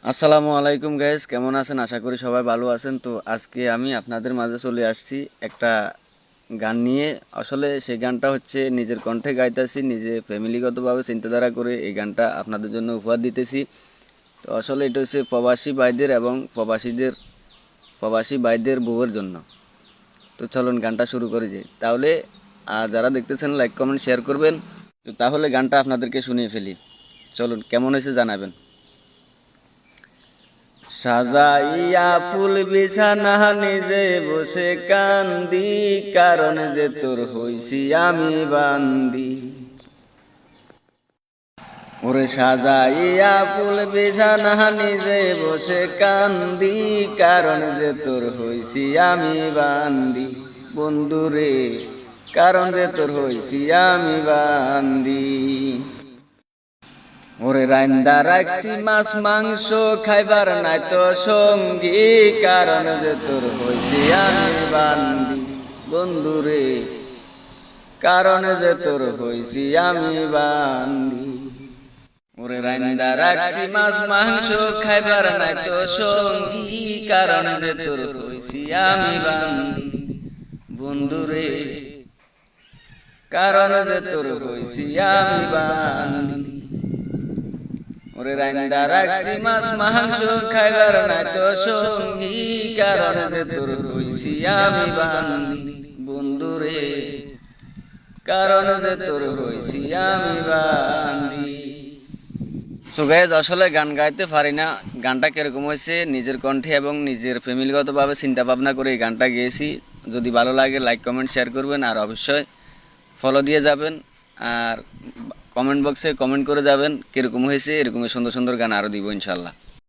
আসসালামু আলাইকুম গাইস, কেমন আছেন? আশা করি সবাই ভালো আছেন। তো আজকে আমি আপনাদের মাঝে চলে আসছি একটা গান নিয়ে। আসলে সেই গানটা হচ্ছে নিজের কণ্ঠে গাইতেছি, নিজে ফ্যামিলিগতভাবে চিন্তাধারা করে এই গানটা আপনাদের জন্য উপহার দিতেছি। তো আসলে এটা হচ্ছে প্রবাসী ভাইদের এবং প্রবাসী ভাইদের বউয়ের জন্য। তো চলুন গানটা শুরু করে যাই তাহলে। যারা দেখতেছেন লাইক কমেন্ট শেয়ার করবেন। তো তাহলে গানটা আপনাদেরকে শুনিয়ে ফেলি। চলুন, কেমন হয়েছে জানাবেন। সাজাইয়া ফুল বিছানা নিজে বসে কান্দি, কারণ যে তোর হইছি আমি বান্দি। ওরে সাজাইয়া ফুল বিছানা নিজে বসে কান্দি, কারণ যে তোর হইছি আমি বান্দি। বন্ধুরে, কারণ যে তোর হইছি আমি বান্দি। ওরে রান্দা রাখছি মাছ মাংস, খাইবার নাই তো সঙ্গী, কারণ যে তোর হইছি আমি বান্দি। বন্ধুরে, কারণ যে তোর হইছি আমি বান্দি। ওরে রান্দা রাখছি মাছ মাংস, খাইবার নাই তো সঙ্গী, কারণ যে তোর হইছি আমি বান্দি। বন্ধুরে, কারণ যে তোর হইছি আমি বান্দি। ওরে রান্দা রাখছি মাছ মাংস, খাইবার নাই তো সঙ্গী, কারণ যে তোর হইছি আমি বান্দি। বন্ধুরে, কারণ যে তোর হইছি আমি বান্দি। সো গাইস, আসলে গান গাইতে পারি না। গানটা কিরকম হয়েছে নিজের কণ্ঠে এবং নিজের ফ্যামিলিগতভাবে চিন্তা ভাবনা করে এই গানটা গেয়েছি। যদি ভালো লাগে লাইক কমেন্ট শেয়ার করবেন, আর অবশ্যই ফলো দিয়ে যাবেন। আর কমেন্ট বক্সে কমেন্ট করে যাবেন কিরকম হয়েছে। এরকমই সুন্দর সুন্দর গান আরও দিব ইনশাল্লাহ।